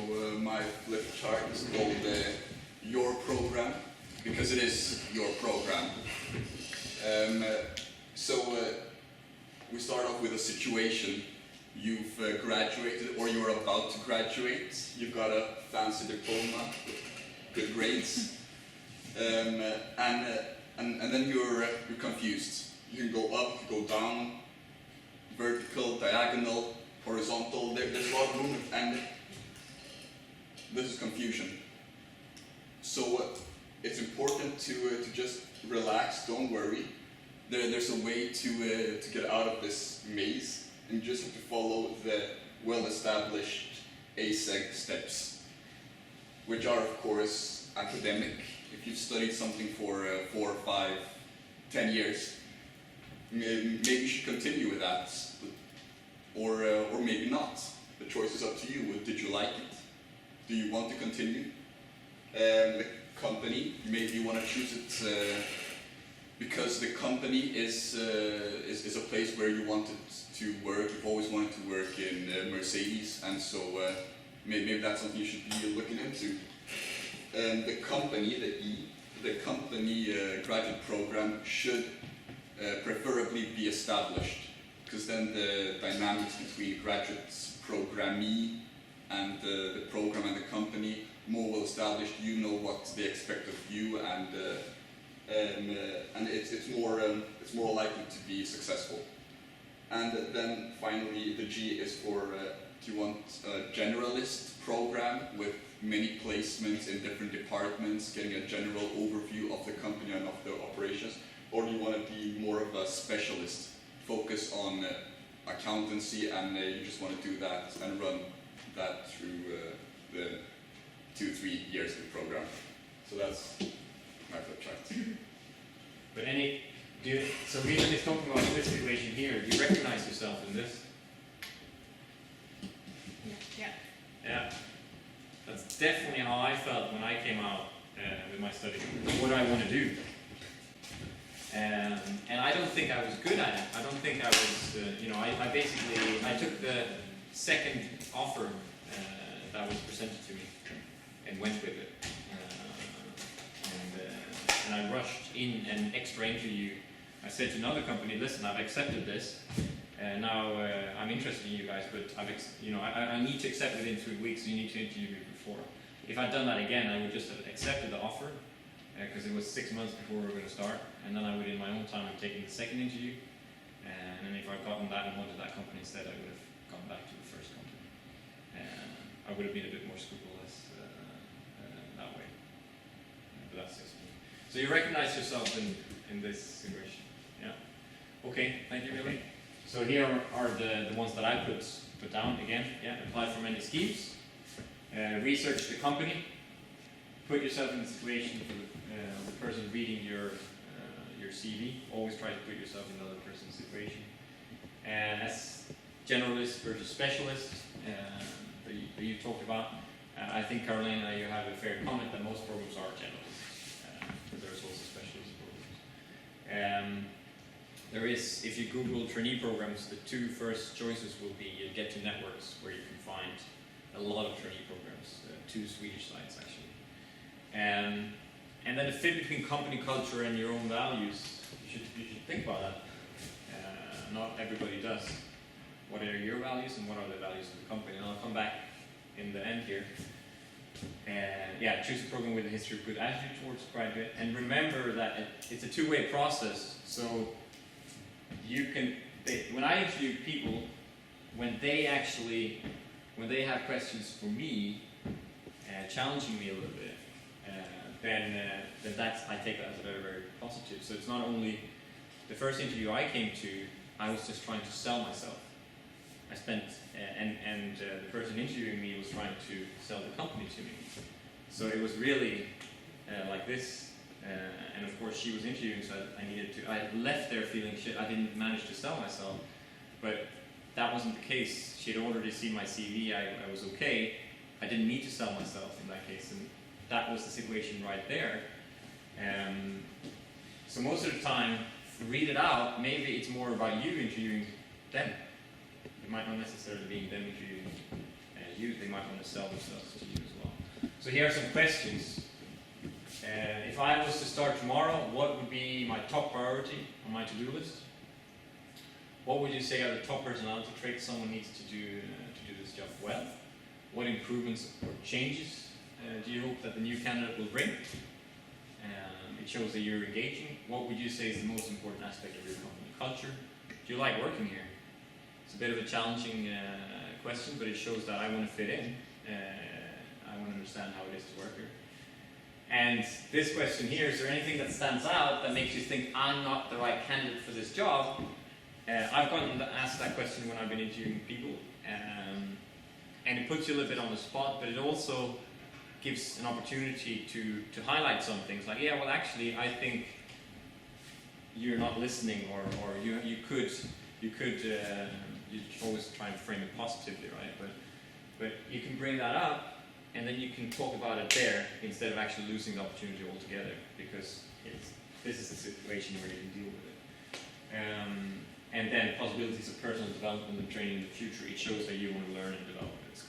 my flip chart is called Your Program, because it is your program. We start off with a situation. You've graduated, or you're about to graduate. You've got a fancy diploma, good grades, and then you're confused. You can go up, go down, vertical, diagonal, horizontal. There's a lot of movement, and this is confusion. So it's important to just relax. Don't worry. There's a way to get out of this maze, and you just have to follow the well-established ASEG steps, which are, of course, academic. If you've studied something for 4, 5, 10 years, maybe you should continue with that, or maybe not. The choice is up to you. Did you like it? Do you want to continue? The company, maybe you want to choose it because the company is a place where you wanted to work. You've always wanted to work in Mercedes, and so maybe that's something you should be looking into. The company, the company graduate program should preferably be established, because then the dynamics between graduates, programmee, and the program and the company more well established. You know what they expect of you, and it's more likely to be successful. And then finally, the G is for do you want a generalist program with many placements in different departments, getting a general overview of the company and of the operations, or do you want to be more of a specialist, focus on accountancy, and you just want to do that and run that through the 2-3 years of the program? So that's my flip chart. But so Milan is talking about this situation here. Do you recognize yourself in this? Yeah. That's definitely how I felt when I came out with my study. What do I want to do? And I don't think I was good at it. I don't think I was, I took the second offer that was presented to me and went with it. And I rushed in an extra interview. I said to another company, listen, I've accepted this. Now I'm interested in you guys, but I need to accept within 3 weeks, so you need to interview me before. If I'd done that again, I would just have accepted the offer, because it was 6 months before we were going to start, and then I would, in my own time, have taken the second interview, and then if I'd gotten that and wanted that company instead, I would have gone back to the first company. I would have been a bit more scrupulous that way, but that's just me. So you recognize yourself in this situation, yeah? Okay, thank you, Billy. So here are the ones that I put down again, yeah? Apply for many schemes, research the company, put yourself in the situation for the person reading your CV. Always try to put yourself in the other person's situation. And as generalist versus specialist that you talked about, I think, Carolina, you have a fair comment that most programs are generalists, but there's also specialist programs. There is, if you Google trainee programs, the 2 first choices will be Get to Networks, where you can find a lot of trainee programs, 2 Swedish sites actually. And then the fit between company culture and your own values, you should think about that. Not everybody does. What are your values and what are the values of the company? And I'll come back in the end here. Choose a program with a history of good attitude towards graduate. And remember that it's a 2-way process. So when I interview people, when they have questions for me, challenging me a little bit, then I take that as very, very positive. So it's not only the first interview I came to, I was just trying to sell myself. I spent, and the person interviewing me was trying to sell the company to me. So it was really like this. And of course she was interviewing, so I left there feeling shit. I didn't manage to sell myself, but that wasn't the case. She had already seen my CV, I was okay. I didn't need to sell myself in that case, and that was the situation right there. So most of the time, read it out, maybe it's more about you interviewing them. It might not necessarily be them interviewing you, they might want to sell themselves to you as well. So here are some questions. If I was to start tomorrow, what would be my top priority on my to-do list? What would you say are the top personality traits someone needs to do this job well? What improvements or changes do you hope that the new candidate will bring? It shows that you're engaging. What would you say is the most important aspect of your company culture? Do you like working here? It's a bit of a challenging question, but it shows that I want to fit in. I want to understand how it is to work here. And this question here, is there anything that stands out that makes you think I'm not the right candidate for this job? I've gotten asked that question when I've been interviewing people, and it puts you a little bit on the spot, but it also gives an opportunity to highlight some things like, yeah, well actually I think you're not listening, or you could always try and frame it positively, right? But you can bring that up, and then you can talk about it there instead of actually losing the opportunity altogether, because this is a situation where you can deal with it. And then possibilities of personal development and training in the future. It shows that you want to learn and develop. It's